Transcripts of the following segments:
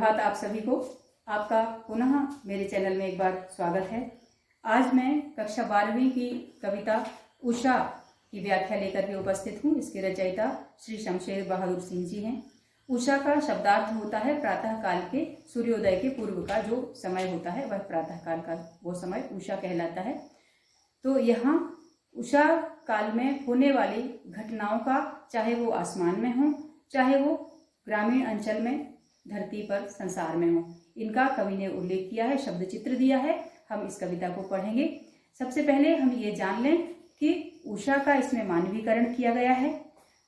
सुप्रभात आप सभी को। आपका पुनः मेरे चैनल में एक बार स्वागत है। आज मैं कक्षा 12वीं की कविता उषा की व्याख्या लेकर के उपस्थित हूँ। इसके रचयिता श्री शमशेर बहादुर सिंह जी हैं। उषा का शब्दार्थ होता है प्रातः काल के सूर्योदय के पूर्व का जो समय होता है, वह प्रातः काल का वो समय उषा कहलाता है। तो यहाँ उषा काल में होने वाली घटनाओं का, चाहे वो आसमान में हो, चाहे वो ग्रामीण अंचल में, धरती पर, संसार में हो, इनका कवि ने उल्लेख किया है, शब्द चित्र दिया है। हम इस कविता को पढ़ेंगे। सबसे पहले हम ये जान लें कि उषा का इसमें मानवीकरण किया गया है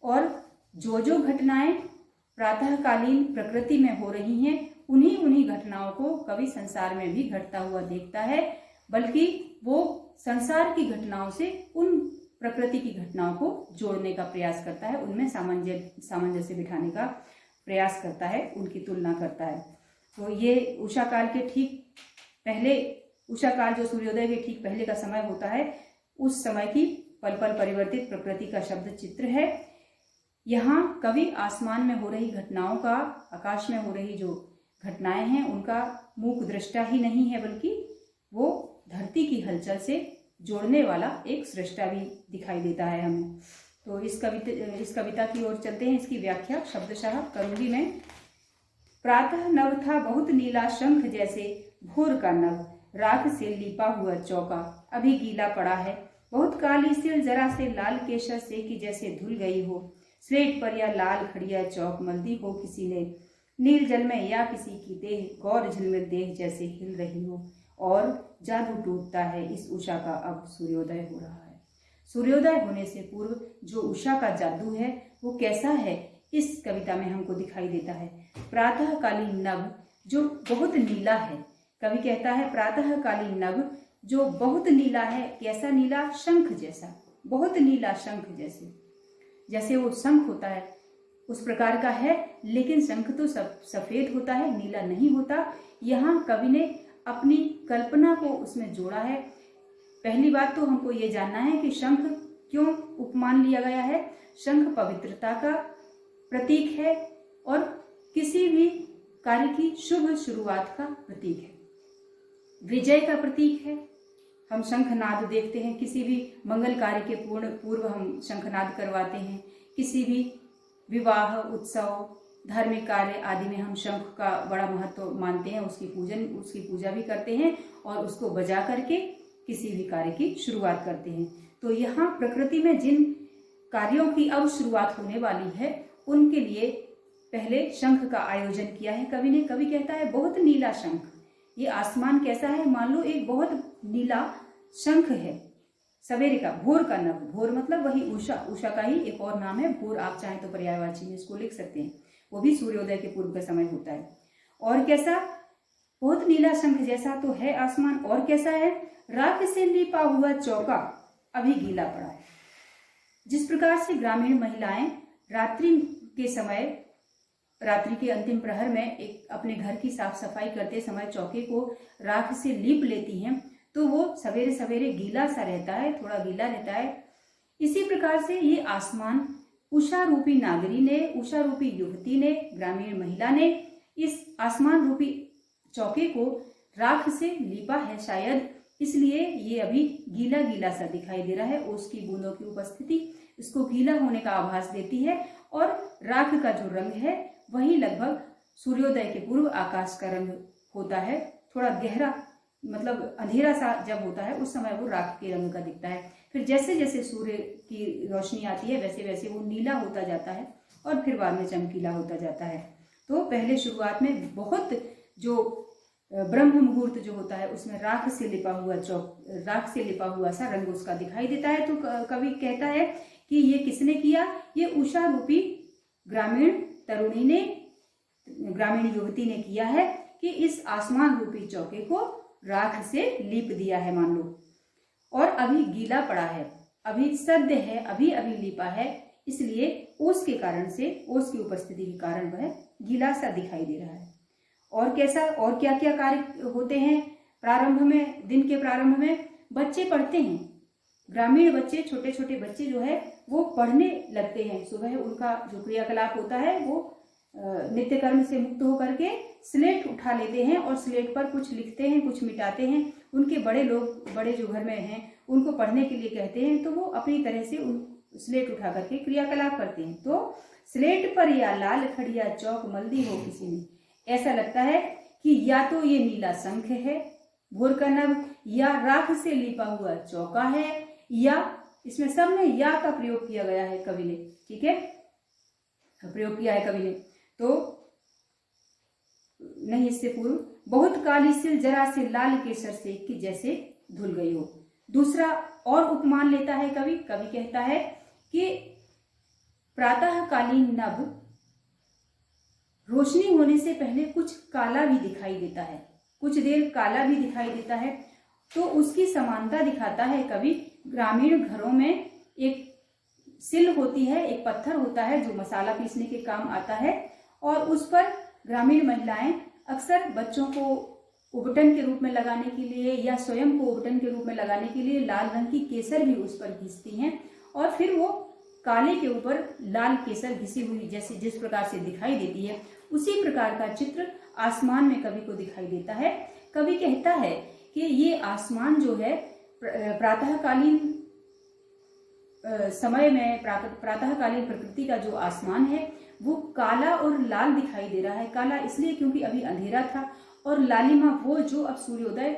और जो जो घटनाएं प्रातःकालीन प्रकृति में हो रही हैं, उन्हीं घटनाओं को कवि संसार में भी घटता हुआ देखता है, बल्कि वो संसार की घटनाओं से उन प्रकृति की घटनाओं को जोड़ने का प्रयास करता है, उनमें सामंजस्य बिठाने का प्रयास करता है, उनकी तुलना करता है। तो ये उषा काल के ठीक पहले, उषा काल जो सूर्योदय के ठीक पहले का समय होता है, उस समय की पल पल परिवर्तित प्रकृति का शब्द चित्र है। यहाँ कवि आसमान में हो रही घटनाओं का, आकाश में हो रही जो घटनाएं हैं, उनका मूक दृष्टा ही नहीं है, बल्कि वो धरती की हलचल से जोड़ने वाला एक सृष्टा भी दिखाई देता है हमें। तो इस कविता की ओर चलते हैं। इसकी व्याख्या शब्दशः करूंगी मैं। प्रातः नभ था बहुत नीला शंख जैसे, भोर का नभ राख से लिपा हुआ चौका अभी गीला पड़ा है। बहुत काली सिल जरा से लाल केशर से कि जैसे धुल गई हो, स्लेट पर या लाल खड़िया चौक मलदी हो किसी ने, नील जल में या किसी की देह गौर झिलमिल देह जैसे हिल रही हो, और जादू टूटता है इस उषा का अब सूर्योदय हो रहा है। सूर्योदय होने से पूर्व जो उषा का जादू है वो कैसा है, इस कविता में हमको दिखाई देता है। प्रातःकालीन नभ जो बहुत नीला है, कवि कहता है प्रातःकालीन नभ जो बहुत नीला है। कैसा नीला? शंख जैसा, बहुत नीला शंख जैसे, जैसे वो शंख होता है उस प्रकार का है, लेकिन शंख तो सफेद होता है, नीला नहीं होता। यहाँ कवि ने अपनी कल्पना को उसमें जोड़ा है। पहली बात तो हमको ये जानना है कि शंख क्यों उपमान लिया गया है। शंख पवित्रता का प्रतीक है और किसी भी कार्य की शुभ शुरुआत का प्रतीक है, विजय का प्रतीक है। हम शंखनाद देखते हैं, किसी भी मंगल कार्य के पूर्व हम शंखनाद करवाते हैं। किसी भी विवाह, उत्सव, धार्मिक कार्य आदि में हम शंख का बड़ा महत्व मानते हैं, उसकी पूजा भी करते हैं और उसको बजा करके किसी भी कार्य की शुरुआत करते हैं। तो यहाँ प्रकृति में जिन कार्यों की अब शुरुआत होने वाली है, उनके लिए पहले शंख का आयोजन किया है कवि ने। कवि कहता है बहुत नीला शंख। ये आसमान कैसा है? मान लो एक बहुत नीला शंख है, सवेरे का, भोर का नभ। भोर मतलब वही उषा, उषा का ही एक और नाम है भोर। आप चाहें तो पर्यायवाची में इसको लिख सकते हैं। वो भी सूर्योदय के पूर्व का समय होता है। और कैसा? बहुत नीला शंख जैसा तो है आसमान। और कैसा है? राख से लिपा हुआ चौका अभी गीला पड़ा है। जिस प्रकार से ग्रामीण महिलाएं रात्रि के समय, रात्रि के अंतिम प्रहर में एक अपने घर की साफ सफाई करते समय चौके को राख से लीप लेती हैं, तो वो सवेरे सवेरे गीला सा रहता है, थोड़ा गीला रहता है। इसी प्रकार से ये आसमान उषा रूपी नागरी ने, उषा रूपी युवती ने, ग्रामीण महिला ने इस आसमान रूपी चौके को राख से लीपा है, शायद इसलिए ये अभी गीला गीला सा दिखाई दे रहा है। ओस की बूंदों की उपस्थिति इसको गीला होने का आभास देती है। और राख का जो रंग है वही लगभग सूर्योदय के पूर्व आकाश का रंग होता है। थोड़ा गहरा, मतलब अंधेरा सा जब होता है उस समय वो राख के रंग का दिखता है। फिर जैसे जैसे सूर्य की रोशनी आती है वैसे वैसे वो नीला होता जाता है और फिर बाद में चमकीला होता जाता है। तो पहले शुरुआत में बहुत जो ब्रह्म मुहूर्त जो होता है उसमें राख से लिपा हुआ सा रंग उसका दिखाई देता है। तो कवि कहता है कि ये किसने किया? ये उषा रूपी ग्रामीण तरुणी ने, ग्रामीण युवती ने किया है कि इस आसमान रूपी चौके को राख से लीप दिया है मान लो, और अभी गीला पड़ा है, अभी सद्य है, अभी अभी लीपा है, इसलिए ओस के कारण से, ओस की उपस्थिति के कारण वह गीला सा दिखाई दे रहा है। और कैसा, और क्या क्या कार्य होते हैं प्रारंभ में? दिन के प्रारंभ में बच्चे पढ़ते हैं, ग्रामीण बच्चे, छोटे छोटे बच्चे जो है वो पढ़ने लगते हैं। सुबह उनका जो क्रियाकलाप होता है वो नित्य कर्म से मुक्त होकर के स्लेट उठा लेते हैं और स्लेट पर कुछ लिखते हैं, कुछ मिटाते हैं। उनके बड़े लोग, बड़े जो घर में हैं, उनको पढ़ने के लिए कहते हैं, तो वो अपनी तरह से उन स्लेट उठा करके क्रियाकलाप करते हैं। तो स्लेट पर या लाल खड़िया चौक मल्दी हो किसी ने, ऐसा लगता है कि या तो ये नीला शंख है, भोर का नभ, या राख से लिपा हुआ चौका है, या इसमें सब में या का प्रयोग किया गया है कवि ने। ठीक है, प्रयोग किया है कवि ने। तो नहीं, इससे पूर्व बहुत काली सिल जरा से लाल केसर से कि जैसे धुल गई हो। दूसरा और उपमान लेता है कवि। कवि कहता है कि प्रातःकालीन नभ रोशनी होने से पहले कुछ काला भी दिखाई देता है, कुछ देर काला भी दिखाई देता है। तो उसकी समानता दिखाता है कवि। ग्रामीण घरों में एक सिल होती है, एक पत्थर होता है जो मसाला पीसने के काम आता है, और उस पर ग्रामीण महिलाएं अक्सर बच्चों को उबटन के रूप में लगाने के लिए या स्वयं को उबटन के रूप में लगाने के लिए लाल रंग की केसर भी उस पर घिसती हैं, और फिर वो काले के ऊपर लाल केसर घिसी हुई जैसे जिस प्रकार से दिखाई देती है, उसी प्रकार का चित्र आसमान में कवि को दिखाई देता है। कवि कहता है कि ये आसमान जो है प्रातःकालीन समय में, प्रातःकालीन प्रकृति का जो आसमान है वो काला और लाल दिखाई दे रहा है। काला इसलिए क्योंकि अभी अंधेरा था, और लालिमा वो जो अब सूर्योदय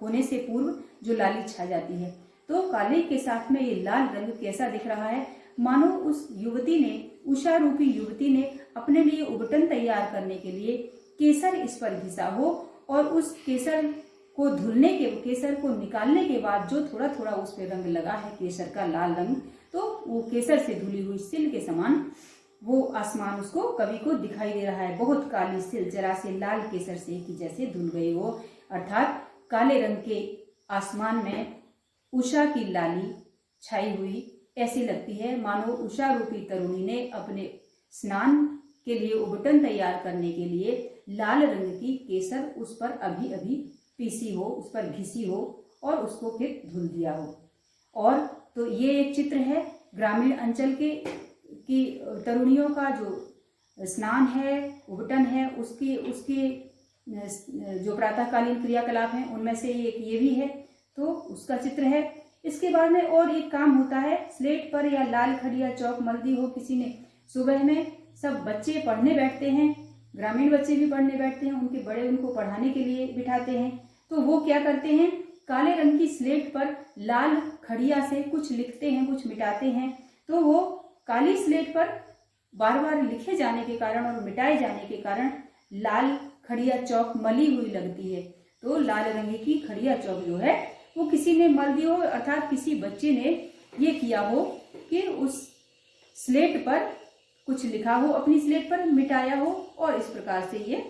होने से पूर्व जो लाली छा जाती है। तो काले के साथ में ये लाल रंग कैसा दिख रहा है, मानो उस युवती ने, उषा रूपी युवती ने अपने लिए उबटन तैयार करने के लिए केसर इस पर घिसा हो, और उस केसर को धुलने के, केसर को निकालने के बाद जो थोड़ा थोड़ा उस पर रंग लगा है केसर का लाल रंग, तो वो केसर से धुली हुई सिल के समान वो आसमान उसको, कवि को दिखाई दे रहा है। बहुत काली सिल जरा से लाल केसर से कि जैसे धुल गई हो, अर्थात काले रंग के आसमान में उषा की लाली छाई हुई ऐसी लगती है, मानो उषा रूपी तरुणी ने अपने स्नान के लिए उबटन तैयार करने के लिए लाल रंग की केसर उस पर अभी अभी पीसी हो, उस पर घिसी हो और उसको फिर धुल दिया हो। और तो ये एक चित्र है ग्रामीण अंचल के की तरुणियों का जो स्नान है, उबटन है, उसके जो प्रातःकालीन क्रियाकलाप हैं उनमें से एक ये भी है, तो उसका चित्र है। इसके बाद में और एक काम होता है, स्लेट पर या लाल खड़िया चौक मल्दी हो किसी ने। सुबह में सब बच्चे पढ़ने बैठते हैं, ग्रामीण बच्चे भी पढ़ने बैठते हैं, उनके बड़े उनको पढ़ाने के लिए बिठाते हैं। तो वो क्या करते हैं, काले रंग की स्लेट पर लाल खड़िया से कुछ लिखते हैं, कुछ मिटाते हैं। तो वो काली स्लेट पर बार बार लिखे जाने के कारण और मिटाए जाने के कारण लाल खड़िया चौक मली हुई लगती है। तो लाल रंग की खड़िया चौक जो है वो किसी ने मल दी हो, अर्थात किसी बच्चे ने ये किया हो कि उस स्लेट पर कुछ लिखा हो, अपनी स्लेट पर मिटाया हो, और इस प्रकार से ये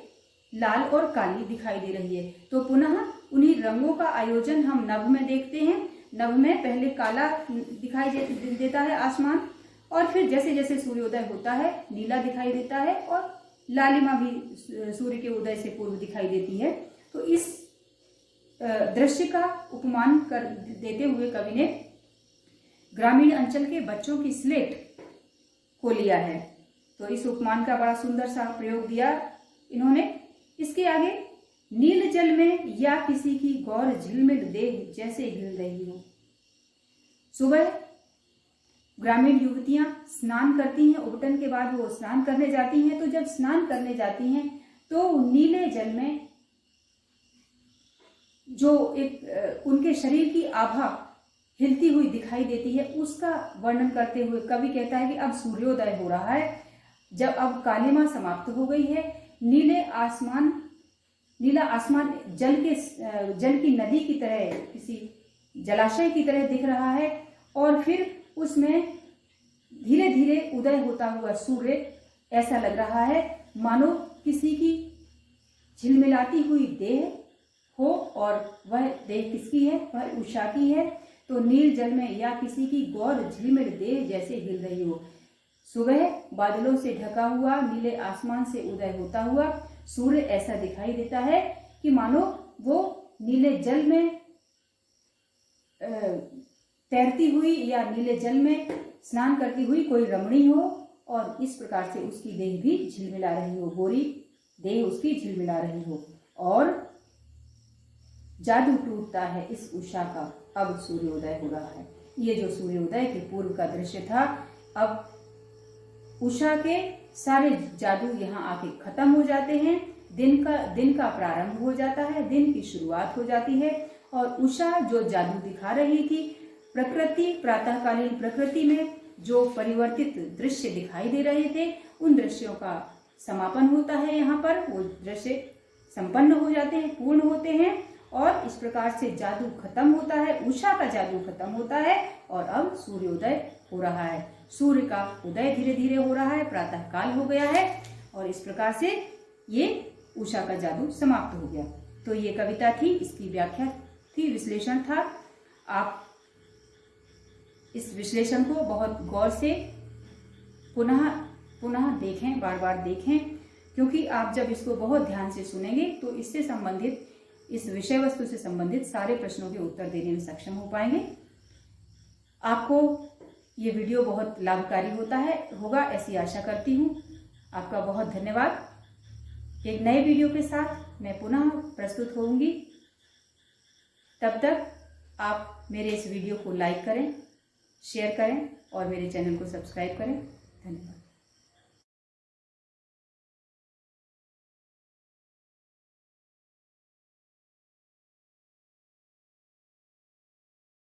लाल और काली दिखाई दे रही है। तो पुनः उन्हीं रंगों का आयोजन हम नभ में देखते हैं। नभ में पहले काला दिखाई देता है आसमान, और फिर जैसे जैसे सूर्योदय होता है नीला दिखाई देता है, और लालिमा भी सूर्य के उदय से पूर्व दिखाई देती है। तो इस दृश्य का उपमान कर देते हुए कवि ने ग्रामीण अंचल के बच्चों की स्लेट को लिया है। तो इस उपमान का बड़ा सुंदर सा प्रयोग दिया इन्होंने। इसके आगे, नील जल में या किसी की गौर झिलमिल देह जैसे हिल रही हो। सुबह ग्रामीण युवतियां स्नान करती हैं, उबटन के बाद वो स्नान करने जाती हैं। तो जब स्नान करने जाती हैं तो नीले जल में जो एक उनके शरीर की आभा हिलती हुई दिखाई देती है, उसका वर्णन करते हुए कवि कहता है कि अब सूर्योदय हो रहा है, जब अब कालिमा समाप्त हो गई है, नीला आसमान जल की नदी की तरह, किसी जलाशय की तरह दिख रहा है, और फिर उसमें धीरे धीरे उदय होता हुआ सूर्य ऐसा लग रहा है मानो किसी की झिलमिलाती हुई देह हो, और वह देह किसकी है, वह उषा की है। तो नील जल में या किसी की गौर झिलमिल देह जैसे हिल रही हो। सुबह बादलों से ढका हुआ नीले आसमान से उदय होता हुआ सूर्य ऐसा दिखाई देता है कि मानो वो नीले जल में तैरती हुई या नीले जल में स्नान करती हुई कोई रमणी हो, और इस प्रकार से उसकी देह भी झिलमिला रही हो, गोरी देह उसकी झिलमिला रही हो, और जादू टूटता है इस उषा का, अब सूर्योदय हो रहा है। ये जो सूर्योदय के पूर्व का दृश्य था, अब उषा के सारे जादू यहाँ आके खत्म हो जाते हैं, दिन का प्रारंभ हो जाता है, दिन की शुरुआत हो जाती है। और उषा जो जादू दिखा रही थी, प्रकृति, प्रातःकालीन प्रकृति में जो परिवर्तित दृश्य दिखाई दे रहे थे, उन दृश्यों का समापन होता है। यहाँ पर वो दृश्य संपन्न हो जाते हैं, पूर्ण होते हैं, और इस प्रकार से जादू खत्म होता है, उषा का जादू खत्म होता है, और अब सूर्योदय हो रहा है। सूर्य का उदय धीरे धीरे हो रहा है, प्रातः काल हो गया है, और इस प्रकार से ये उषा का जादू समाप्त हो गया। तो ये कविता थी, इसकी व्याख्या थी, विश्लेषण था। आप इस विश्लेषण को बहुत गौर से पुनः पुनः देखें, बार बार देखें, क्योंकि आप जब इसको बहुत ध्यान से सुनेंगे तो इससे संबंधित, इस विषय वस्तु से संबंधित सारे प्रश्नों के उत्तर देने में सक्षम हो पाएंगे। आपको ये वीडियो बहुत लाभकारी होगा, ऐसी आशा करती हूँ। आपका बहुत धन्यवाद। एक नए वीडियो के साथ मैं पुनः प्रस्तुत होंगी। तब तक आप मेरे इस वीडियो को लाइक करें, शेयर करें और मेरे चैनल को सब्सक्राइब करें। धन्यवाद।